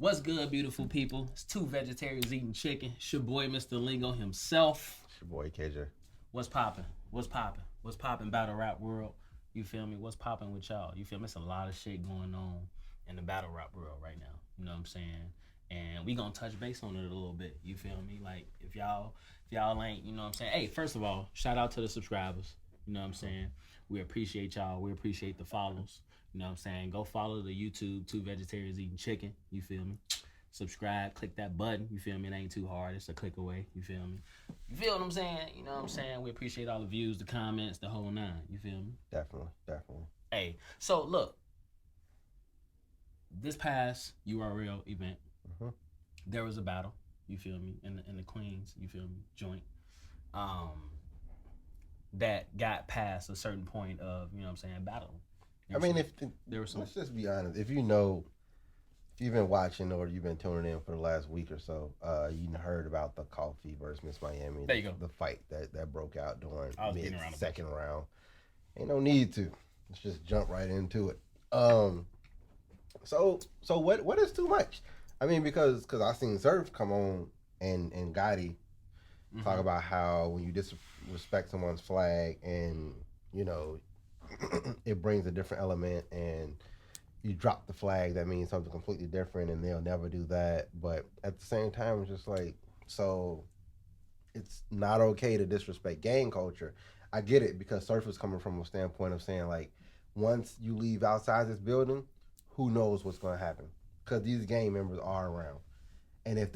What's good, beautiful people? It's two vegetarians eating chicken. It's your boy, Mr. Lingo himself. It's your boy, KJ. What's poppin'? What's poppin'? What's poppin' battle rap world? You feel me? What's poppin' with y'all? You feel me? It's a lot of shit going on in the battle rap world right now. You know what I'm saying? And we gonna touch base on it a little bit. You feel me? Like, if y'all ain't, you know what I'm saying? Hey, first of all, shout out to the subscribers. You know what I'm saying? We appreciate y'all. We appreciate the follows. You know what I'm saying? Go follow the YouTube, Two Vegetarians Eating Chicken. You feel me? Subscribe, click that button. You feel me? It ain't too hard. It's a click away. You feel me? You feel what I'm saying? You know what I'm saying? We appreciate all the views, the comments, the whole nine. You feel me? Definitely. Hey, so look. This past URL event, there was a battle. You feel me? In the Queens, you feel me? Joint. That got past a certain point of, you know what I'm saying, battle. I mean, let's just be honest. If you've been watching or you've been tuning in for the last week or so, you heard about the Coffee versus Miss Miami. There you go. The fight that broke out during second round. Ain't no need to. Let's just jump right into it. So what is too much? I mean, because I seen Surf come on and Gotti talk about how when you disrespect someone's flag and, you know, it brings a different element and you drop the flag, that means something completely different and they'll never do that. But at the same time, it's just like, so it's not okay to disrespect gang culture. I get it, because Surf is coming from a standpoint of saying, like, once you leave outside this building, who knows what's going to happen? Because these gang members are around. And if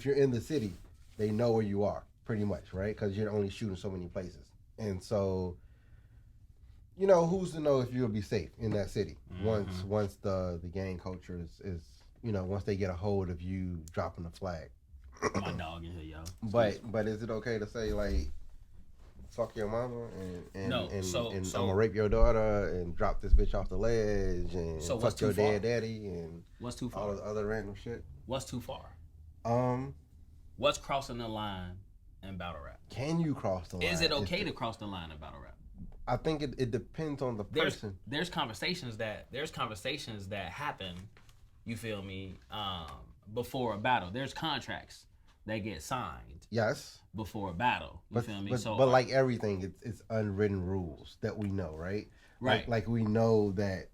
you're in the city, they know where you are, pretty much, right? Because you're only shooting so many places. And so, you know, who's to know if you'll be safe in that city once the gang culture is, you know, once they get a hold of you dropping the flag. My dog in here, y'all. But is it okay to say, like, fuck your mama and I'm gonna rape your daughter and drop this bitch off the ledge and fuck your dead daddy and what's too far? All the other random shit? What's too far? What's crossing the line in battle rap? Can you cross the line? Is it okay to cross the line in battle rap? I think it depends on the person. There's conversations that happen, you feel me, before a battle. There's contracts that get signed. Yes. Before a battle. You feel me? But like everything, it's unwritten rules that we know, right? Right. Like we know that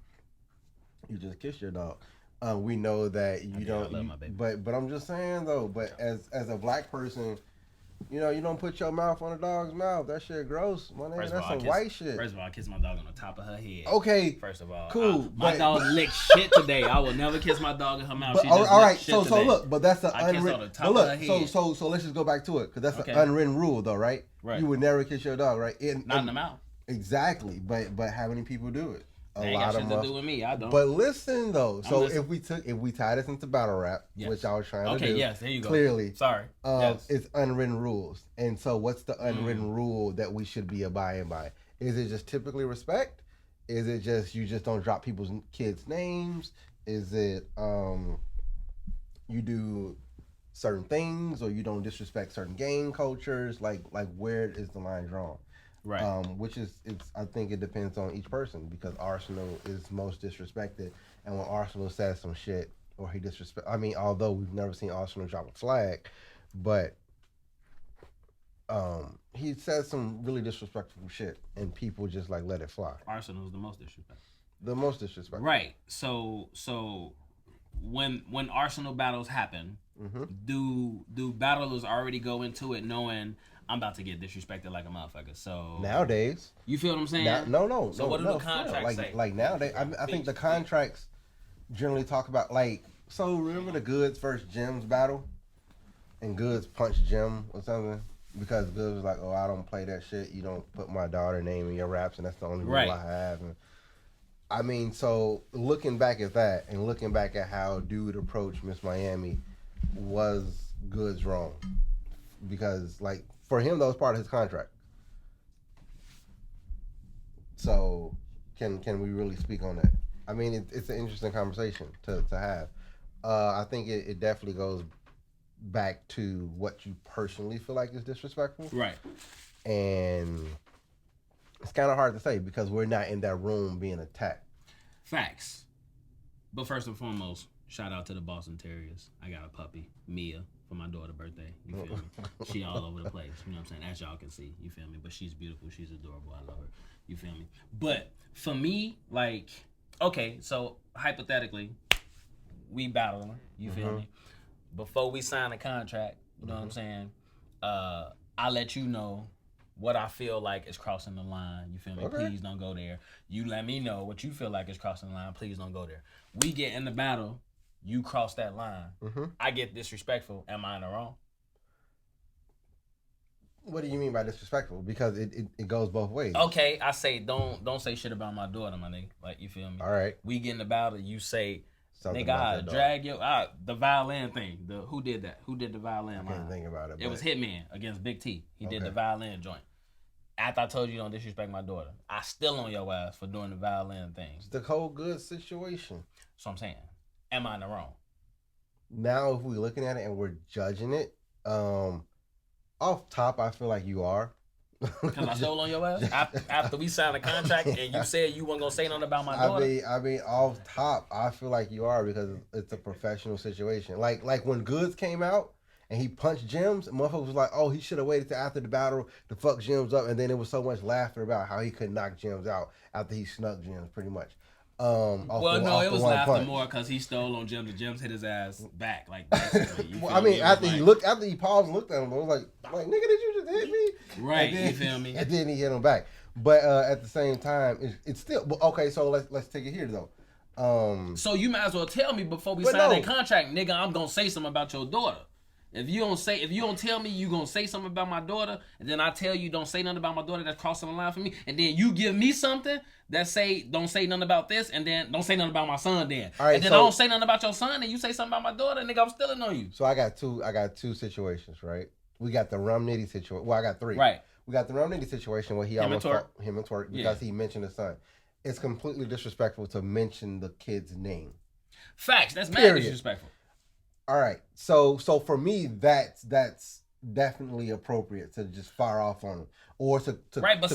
you just kiss your dog. We know that you don't. I love my baby. But I'm just saying though. But as a black person, you know, you don't put your mouth on a dog's mouth. That shit gross. That's some white shit. First of all, I kiss my dog on the top of her head. Okay. First of all, cool. My dog licked shit today. I will never kiss my dog in her mouth. But, she just all right. So look, but that's an unwritten. But look, so let's just go back to it, because that's an unwritten rule, though, right? Right. You would never kiss your dog, right? Not in the mouth. Exactly. But how many people do it? Ain't got shit to do with me. I don't. But listen though, so if we tie this into battle rap, which I was trying to do, okay, yes, there you go. Clearly, sorry, yes. It's unwritten rules, and so what's the unwritten rule that we should be abiding by? Is it just typically respect? Is it just you just don't drop people's kids' names? Is it you do certain things, or you don't disrespect certain gang cultures? Like where is the line drawn? Right. I think it depends on each person, because Arsenal is most disrespected, and when Arsenal says some shit or he disrespect, I mean, although we've never seen Arsenal drop a flag, but he says some really disrespectful shit, and people just like let it fly. Arsenal is the most disrespectful. The most disrespectful. Right. So when Arsenal battles happen, do battlers already go into it knowing I'm about to get disrespected like a motherfucker? So nowadays, you feel what I'm saying? No. So what do the contracts say? Like nowadays, I think the contracts generally talk about, like, so remember the Goods versus Gems battle, and Goods punched Gem or something because Goods was like, oh, I don't play that shit. You don't put my daughter name in your raps, and that's the only rule I have. And I mean, so looking back at that and looking back at how dude approached Miss Miami, was Goods wrong? Because, like, for him, that was part of his contract. So, can we really speak on that? I mean, it's an interesting conversation to have. I think it definitely goes back to what you personally feel like is disrespectful. Right. And it's kind of hard to say because we're not in that room being attacked. Facts. But first and foremost, Shout out to the Boston Terriers. I got a puppy, Mia, for my daughter's birthday. You feel me? She all over the place. You know what I'm saying? As y'all can see. You feel me? But she's beautiful. She's adorable. I love her. You feel me? But for me, like, okay, so hypothetically, we battling. You feel me? Before we sign a contract, you know what I'm saying? I let you know what I feel like is crossing the line. You feel me? Okay. Please don't go there. You let me know what you feel like is crossing the line. Please don't go there. We get in the battle. You cross that line. I get disrespectful. Am I in the wrong? What do you mean by disrespectful? Because it goes both ways. Okay, I say don't say shit about my daughter, my nigga. Like, you feel me? All right. We get in the battle. You say, something nigga, I drag you. The violin thing. Who did that? Who did the violin? I can't think about it. It was Hitman against Big T. He did the violin joint. After I told you don't disrespect my daughter, I still on your ass for doing the violin thing. It's the whole good situation. So I'm saying, am I in the wrong? Now, if we're looking at it and we're judging it, off top, I feel like you are. Because I stole on your ass? After we signed a contract and you said you weren't going to say nothing about my daughter? I mean, off top, I feel like you are because it's a professional situation. Like when Goods came out and he punched Gems, motherfucker was like, oh, he should have waited till after the battle to fuck Gems up. And then there was so much laughter about how he could knock Gems out after he snuck Gems, pretty much. It was laughter more because he stole on Gems. The Gems hit his ass back, like. Well, I mean, after he paused and looked at him, I was like, nigga, did you just hit me? Right, then, you feel me? And then he hit him back. But at the same time, it's still okay. So let's take it here though. So you might as well tell me before we sign that contract, nigga. I'm gonna say something about your daughter. If you don't tell me you gonna say something about my daughter, and then I tell you don't say nothing about my daughter that's crossing the line for me, and then you give me something that say don't say nothing about this, and then don't say nothing about my son then. Right, and then I don't say nothing about your son, and you say something about my daughter, nigga, I'm stealing on you. So I got two situations, right? We got the Rum Nitty situation. Well, I got three. Right. We got the Rum Nitty situation where he almost fought him and Twerk because he mentioned his son. It's completely disrespectful to mention the kid's name. Facts. That's mad disrespectful. All right, so for me, that's definitely appropriate to just fire off on him or to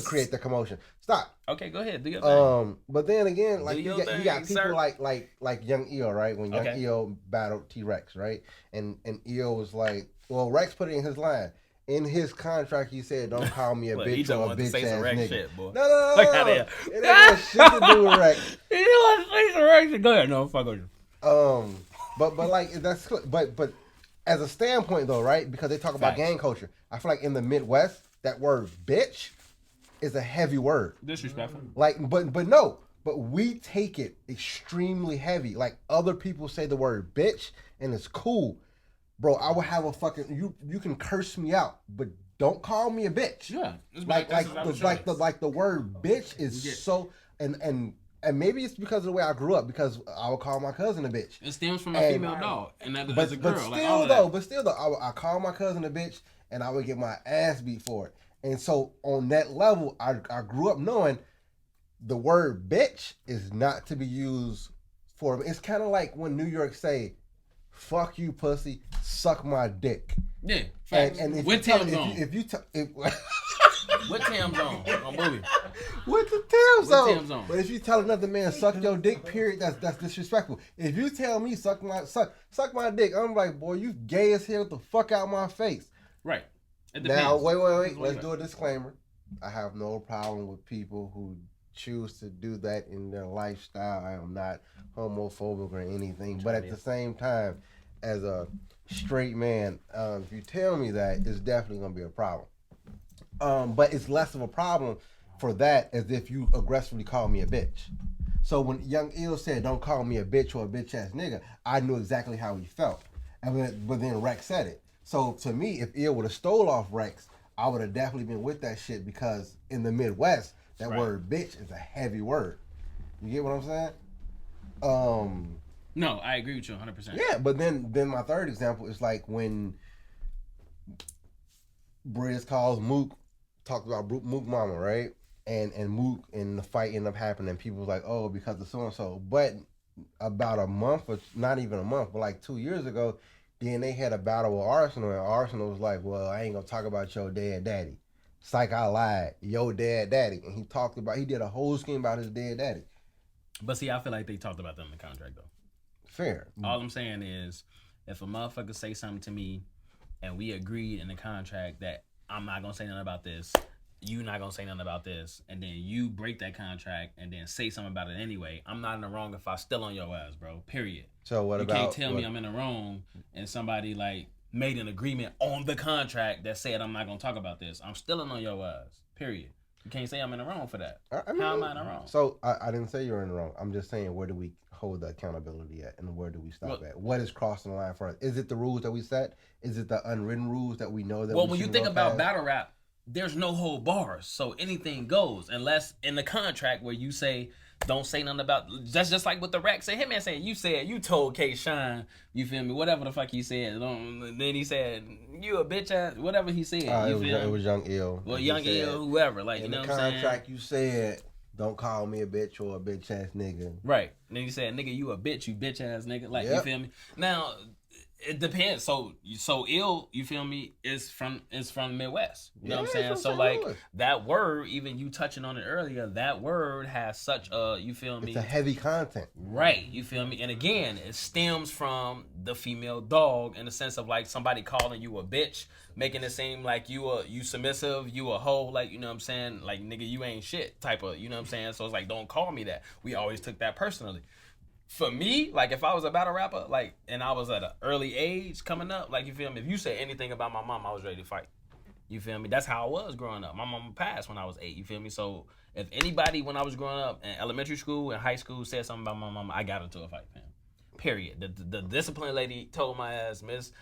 create the commotion. Stop. Okay, go ahead. Do your thing. But then again, like you got people like Young Eo, right? When Young Eo battled T-Rex, right? And Eo was like, well, Rex put it in his line. In his contract, he said, "Don't call me a bitch or a bitch ass nigga." Shit, boy. No. It ain't got shit to do with Rex. He didn't want to say some Rex. Go ahead, no, fuck with you. But like that's but as a standpoint though, right? Because they talk about gang culture. I feel like in the Midwest, that word "bitch" is a heavy word. Disrespectful. Like, but we take it extremely heavy. Like other people say the word "bitch" and it's cool, bro. I would have a fucking you can curse me out, but don't call me a bitch. Yeah, like the word "bitch" is so and maybe it's because of the way I grew up, because I would call my cousin a bitch. It stems from a female dog, and that as a girl. But still though, I call my cousin a bitch, and I would get my ass beat for it. And so on that level, I grew up knowing the word "bitch" is not to be used for. It's kind of like when New York say, "Fuck you, pussy, suck my dick." Yeah, and if with Tim's on. With Tim's on movie. With the Tim's on. But if you tell another man suck your dick, period, that's disrespectful. If you tell me suck my dick, I'm like, boy, you gay as hell. Get the fuck out my face. Right. Now wait. Let's do a disclaimer. I have no problem with people who choose to do that in their lifestyle. I am not homophobic or anything. But at the same time, as a straight man, if you tell me that, it's definitely gonna be a problem. But it's less of a problem for that as if you aggressively call me a bitch. So when Young Ill said, "Don't call me a bitch or a bitch ass nigga," I knew exactly how he felt. But then Rex said it. So to me, if Ill would have stole off Rex, I would have definitely been with that shit, because in the Midwest, that word "bitch" is a heavy word. You get what I'm saying? No, I agree with you 100%. Yeah, but then my third example is like when Briz calls Mook, talked about Mook Mama, right? And Mook and the fight ended up happening. People was like, oh, because of so and so. But about a month, or not even a month, but like 2 years ago, then they had a battle with Arsenal, and Arsenal was like, well, I ain't gonna talk about your dead daddy. Psych, I lied. Your dead daddy. And he did a whole scheme about his dead daddy. But see, I feel like they talked about that in the contract though. Fair. All I'm saying is, if a motherfucker say something to me, and we agreed in the contract that I'm not gonna say nothing about this, you not gonna say nothing about this, and then you break that contract and then say something about it anyway, I'm not in the wrong if I still on your ass, bro. Period. So what about? You can't tell me I'm in the wrong and somebody like made an agreement on the contract that said I'm not gonna talk about this. I'm still on your ass. Period. You can't say I'm in the wrong for that. How am I in the wrong? So I didn't say you're in the wrong. I'm just saying, where do we hold the accountability at, and where do we stop at? What is crossing the line for us? Is it the rules that we set? Is it the unwritten rules that we know that? Well, when you think about battle rap, there's no hold bars, so anything goes, unless in the contract where you say don't say nothing about. That's just like with the rap. Say, hey man, saying you told K Shine, you feel me? Whatever the fuck he said. Then he said you a bitch ass. Whatever he said. It was Young Ill. Well, Young Ill, whoever. Like you know what I'm saying. In the contract, you said don't call me a bitch or a bitch ass nigga. Right. And then he said, nigga, you a bitch, you bitch ass nigga. Like you feel me? Now. It depends. So Ill, you feel me, is from Midwest. You know what I'm saying? So like that word, even you touching on it earlier, that word has such a, you feel me? It's a heavy content. Right. You feel me? And again, it stems from the female dog in the sense of like somebody calling you a bitch, making it seem like you submissive, you a hoe, like, you know what I'm saying? Like, nigga, you ain't shit type of, you know what I'm saying? So it's like, don't call me that. We always took that personally. For me, like if I was a battle rapper, like, and I was at an early age coming up, like, you feel me? If you say anything about my mom, I was ready to fight. You feel me? That's how I was growing up. My mama passed when I was 8. You feel me? So if anybody when I was growing up in elementary school and high school said something about my mama, I got into a fight, fam. Period. The discipline lady told my ass, Miss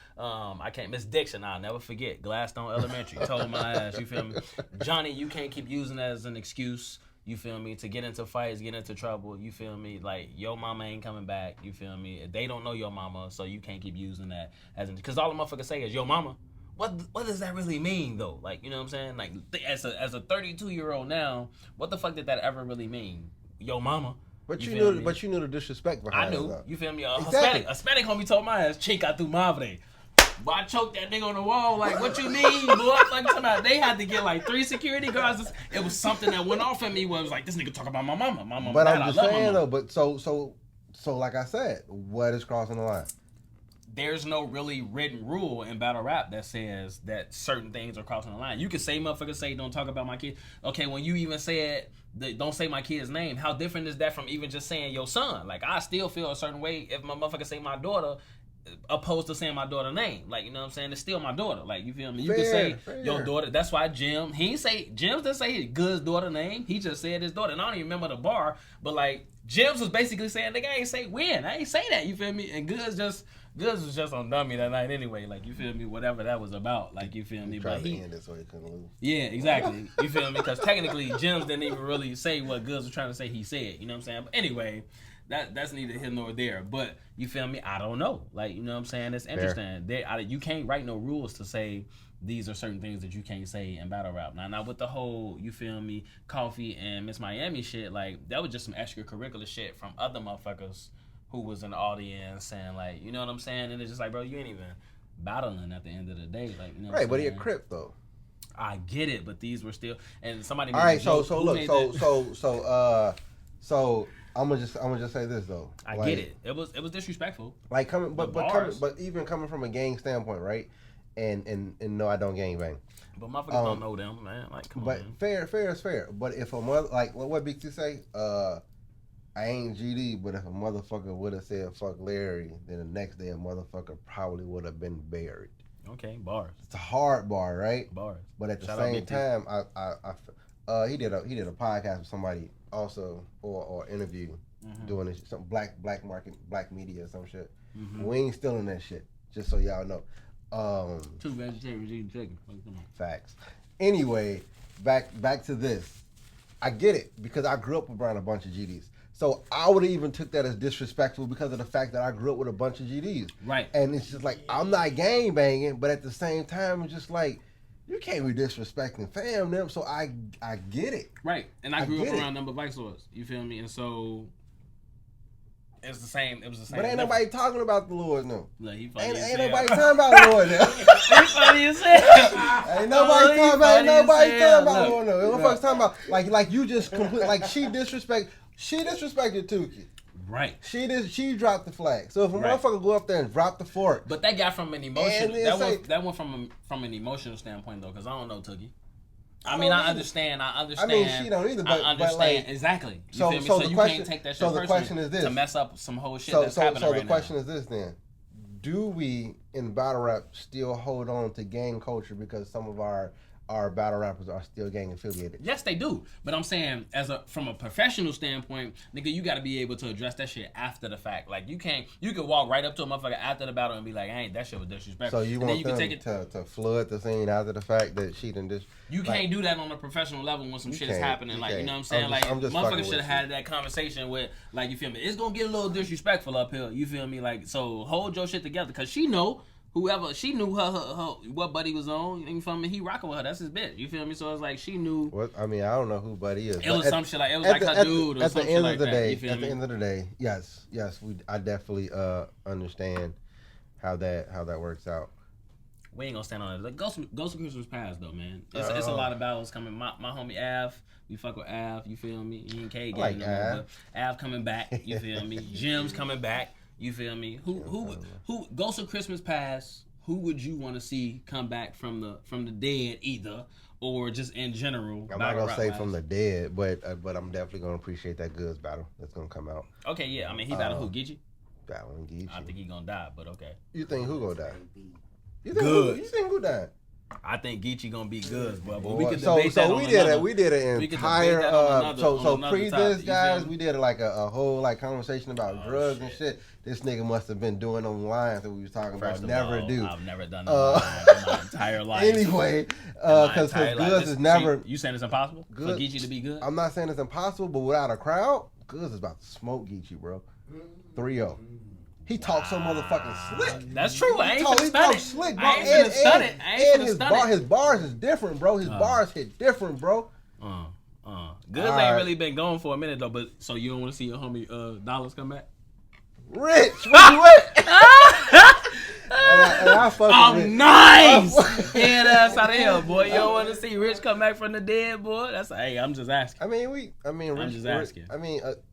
Dixon, I'll never forget, Gladstone Elementary, told my ass, you feel me? Johnny, you can't keep using that as an excuse. You feel me? To get into fights, get into trouble. You feel me? Like, your mama ain't coming back. You feel me? They don't know your mama, so you can't keep using that as an... Because all the motherfuckers say is, your mama. What does that really mean, though? Like, you know what I'm saying? Like, as a 32-year-old now, what the fuck did that ever really mean? Your mama. But you knew the disrespect behind it. I knew. You feel me? Exactly. Hispanic homie told my ass, chica tu madre. But I choked that nigga on the wall. Like, what you mean, boy? Like, they had to get like 3 security guards. It was something that went off at me. Where it was like, this nigga talk about my mama. My mama. But I'm just saying though. But so like I said, what is crossing the line? There's no really written rule in battle rap that says that certain things are crossing the line. You can say, motherfuckers say, don't talk about my kid. Okay, when you even said, don't say my kid's name, how different is that from even just saying your son? Like, I still feel a certain way if my motherfucker say my daughter, opposed to saying my daughter's name. Like, you know what I'm saying? It's still my daughter. Like, you feel me? You can say your daughter. That's why Jim didn't say his Good's daughter name. He just said his daughter. And I don't even remember the bar, but like, Jims was basically saying, nigga, I ain't say when. I ain't say that. You feel me? And Goods was just on dummy that night anyway. Like, you feel me? Whatever that was about. Like, you feel me? But he ended so he couldn't lose. Yeah, exactly. You feel me? Because technically, Jims didn't even really say what Goods was trying to say he said. You know what I'm saying? But anyway, that's neither here nor there. But you feel me? I don't know. Like, you know what I'm saying? It's interesting. You can't write no rules to say these are certain things that you can't say in battle rap. Now with the whole, you feel me, Coffee and Miss Miami shit, like, that was just some extracurricular shit from other motherfuckers who was in the audience and, like, you know what I'm saying? And it's just like, bro, you ain't even battling at the end of the day. Like, you know what right, but he a Crip, though. I get it, but these were still, and somebody made a joke. So I'm gonna just say this though. I get it. It was disrespectful. Like but even coming from a gang standpoint, right? And no, I don't gang bang. But motherfuckers don't know them, man. Like, come on. But man. fair is fair. But if a mother, like what Big T say, I ain't GD, but if a motherfucker would have said fuck Larry, then the next day a motherfucker probably would have been buried. Okay, bars. It's a hard bar, right? Bars. But at the same time, he did a podcast with somebody also or interview doing this some black market black media or some shit. We ain't stealing that shit. Just so y'all know. Two vegetarians eating chicken. Facts. Anyway, back to this. I get it because I grew up around a bunch of GDs. So I would have even took that as disrespectful because of the fact that I grew up with a bunch of GDs. Right. And it's just like, I'm not gang banging, but at the same time, it's just like, you can't be disrespecting fam them. So I get it. Right. And I grew up around number vice lords. You feel me? And so it's the same. It was the same. But ain't nobody talking about the Lord no. Look, he funny ain't nobody talking about the Lord now. He funny as hell. Ain't nobody talking about Lord no. What the fuck's talking about? Like you just complete. Like she disrespected Tukey. Right. She dropped the flag. So if a motherfucker go up there and drop the fork, but that got from an emotional. That went from an emotional standpoint though, because I don't know Tookie. I understand. I mean, she don't either. But I understand like, exactly. You feel me? So you question, can't take that shit so the question is this: to mess up some whole shit that's happening right now. So the question is this then: do we in battle rap still hold on to gang culture because some of our battle rappers are still gang affiliated? Yes, they do. But I'm saying, from a professional standpoint, nigga, you got to be able to address that shit after the fact. Like you can walk right up to a motherfucker after the battle and be like, "Hey, that shit was disrespectful." So you want them to flood the scene after the fact that she done just. You can't do that on a professional level when some shit is happening. Like, you know what I'm saying? Motherfuckers should have had that conversation with, like, you feel me? It's gonna get a little disrespectful up here. You feel me? Like, so hold your shit together, cause she know. Whoever, she knew her what Buddy was on. You feel me? He rocking with her. That's his bitch. You feel me? So it's like she knew. What I mean, I don't know who Buddy is. It was some shit like her dude or some shit like that. At the end of the day, yes, I definitely understand how that works out. We ain't gonna stand on it. Like Ghost of Christmas Past though, man. It's a lot of battles coming. My homie Av, we fuck with Av. You feel me? E and K getting Av coming back. You feel me? Jim's coming back. You feel me? Who Ghost of Christmas Past? Who would you want to see come back from the dead either, or just in general? I'm not gonna say from the dead, but I'm definitely gonna appreciate that Goods battle that's gonna come out. Okay, yeah. I mean, he battled who? Geechee? Battling Geechee. I think he gonna die, but okay. You think who gonna die? You think who died? I think Geechee gonna be Goods, bro. But we could debate that on we did an entire pre this guys. We did like a whole like conversation about drugs and shit. This nigga must have been doing them lines that we was talking about. Never do. I've never done that in my entire life. Anyway, because Goods is never. You saying it's impossible for Geechee to be good? I'm not saying it's impossible, but without a crowd, Goods is about to smoke Geechee, bro. 3-0. He talks so motherfucking slick. That's true. I ain't finna talk slick, bro. And his bars is different, bro. His bars hit different, bro. Goods ain't really been going for a minute though. But so you don't want to see your homie Dollars come back? Rich, where you at? I'm nice. Head ass out of here, boy. You don't want to see Rich come back from the dead, boy. Hey, I'm just asking. I'm just asking.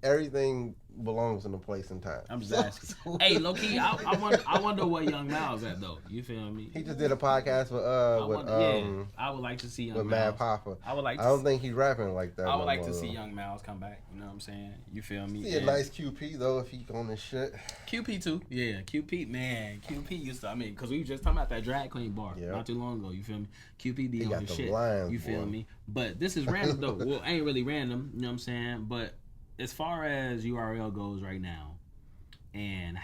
Everything belongs in a place and time. I'm just asking. Hey, low key, I wonder where Young Miles at though. You feel me? He just did a podcast with I would like to see Young with Miles. Mad Papa. I don't think he's rapping like that. I would like to see Young Miles come back. You know what I'm saying? You feel me? See a nice QP though if he on this shit. QP too, yeah. QP, man. QP used to. Because we were just talking about that drag queen bar not too long ago. You feel me? QP be on his shit. Lines, you feel me? But this is random though. Well, ain't really random. You know what I'm saying? But as far as URL goes right now, and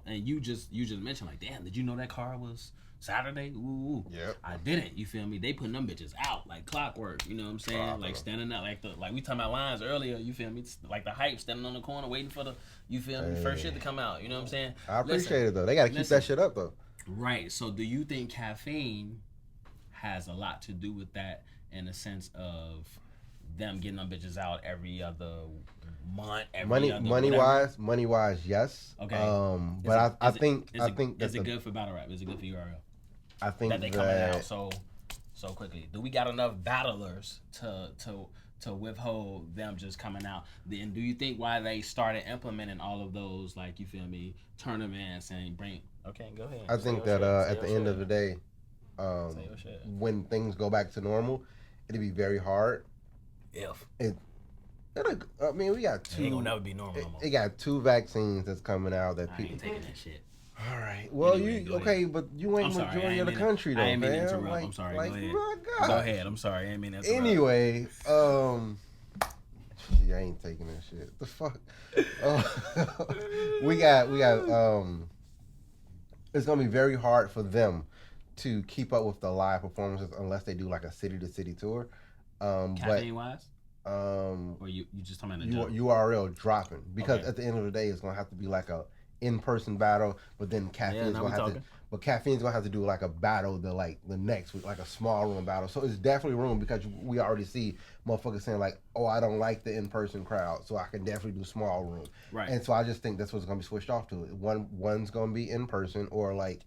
you just mentioned like, damn, did you know that car was Saturday? Ooh. Yep. I didn't. You feel me? They putting them bitches out like clockwork. You know what I'm saying? Like standing up like we talking about lines earlier. You feel me? Like the hype, standing on the corner waiting for the first shit to come out. You know what I'm saying? I appreciate it though. They gotta keep that shit up though. Right. So do you think caffeine has a lot to do with that in the sense of them getting them bitches out every other month, money wise, yes. Okay. But I think is it good for battle rap? Is it good for URL? I think that they coming out so quickly. Do we got enough battlers to withhold them just coming out? And do you think why they started implementing all of those, like, you feel me, tournaments and bring? Okay, go ahead. I think that at the end of the day, when things go back to normal, it'll be very hard. We got two. It ain't gonna never be normal. It got 2 vaccines that's coming out that people ain't taking that shit. All right. Well, anyway, but you ain't majority of the country though, man. I'm sorry. Go ahead. Go ahead. I'm sorry. I ain't mean to interrupt. Anyway, I ain't taking that shit. The fuck. We got. It's gonna be very hard for them to keep up with the live performances unless they do like a city to city tour. Caffeine wise? Or you just talking about URL dropping because at the end of the day it's gonna have to be like a in-person battle, but then caffeine's gonna have to do like a battle the next week, like a small room battle. So it's definitely room because we already see motherfuckers saying like, oh, I don't like the in-person crowd, so I can definitely do small room. Right. And so I just think that's what's gonna be switched off to. One's gonna be in person, or like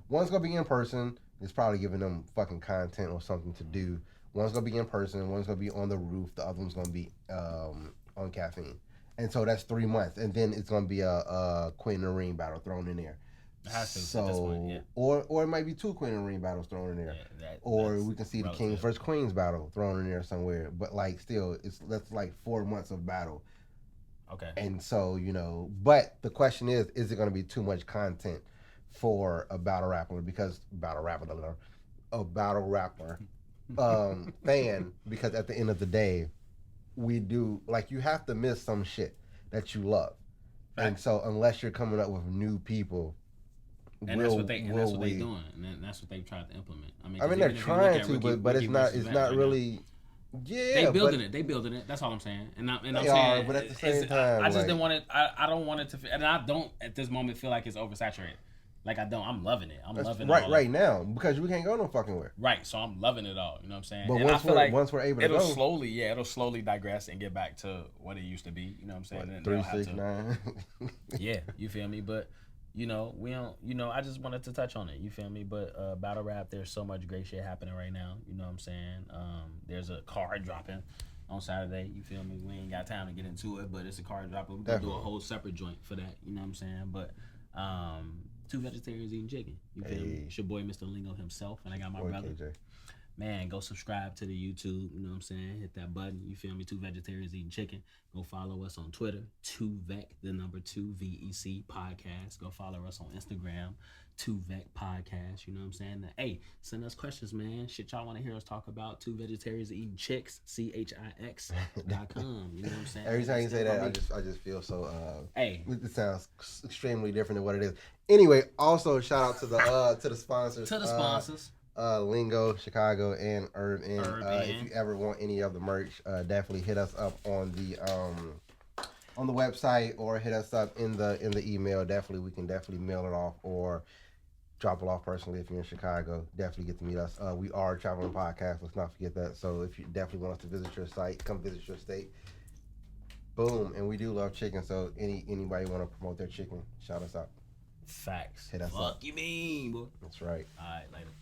one's gonna be in person. It's probably giving them fucking content or something to do. One's gonna be in person, one's gonna be on the roof, the other one's gonna be on caffeine. And so that's 3 months, and then it's gonna be a Queen of the Ring battle thrown in there. It has to So, at this point, yeah. or it might be 2 Queen of the Ring battles thrown in there, or we can see the Kings versus Queens battle thrown in there somewhere. But like, still, that's like 4 months of battle. Okay. And so but the question is it going to be too much content for a battle rapper? Because a battle rapper fan, because at the end of the day, we do, like, you have to miss some shit that you love. Right. And so unless you're coming up with new people, and that's what they're doing, and that's what they've tried to implement. I mean they're trying to, but it's not really now. Yeah, they building it. That's all I'm saying. And I'm saying, are, but at the same time, I just didn't want it. I don't want it to, and I don't at this moment feel like it's oversaturated. Like, I don't. I'm loving it. I'm loving it right now, because we can't go no fucking where. Right, so I'm loving it all. You know what I'm saying? But and once we're able to go, it'll slowly digress and get back to what it used to be. You know what I'm saying? 369. Yeah, you feel me? But we don't. I just wanted to touch on it. You feel me? But battle rap, there's so much great shit happening right now. You know what I'm saying? There's a card dropping on Saturday. You feel me? We ain't got time to get into it, but it's a card dropping. We're gonna do a whole separate joint for that. You know what I'm saying? But 2 vegetarians eating chicken. You feel me? It's your boy Mr. Lingo himself, and I got my brother. KJ. Man, go subscribe to the YouTube. You know what I'm saying? Hit that button. You feel me? 2 vegetarians eating chicken. Go follow us on Twitter. 2Vec, the number 2 VEC podcast. Go follow us on Instagram. 2Vec podcast. You know what I'm saying? Hey, send us questions, man. Shit y'all want to hear us talk about. 2 vegetarians eating chicks. CHIX.com. You know what I'm saying? Every time you say that, I just feel so. Hey, it sounds extremely different than what it is. Anyway, also shout out to the sponsors. To the sponsors. Lingo, Chicago, and Urban. If you ever want any of the merch, definitely hit us up on the website, or hit us up in the email. We can definitely mail it off or drop it off personally if you're in Chicago. Definitely get to meet us. We are a traveling podcast. Let's not forget that. So if you definitely want us to visit your site, come visit your state. Boom. And we do love chicken. So anybody want to promote their chicken, shout us out. Facts. Hit us up. Fuck you mean, boy. That's right. All right, later.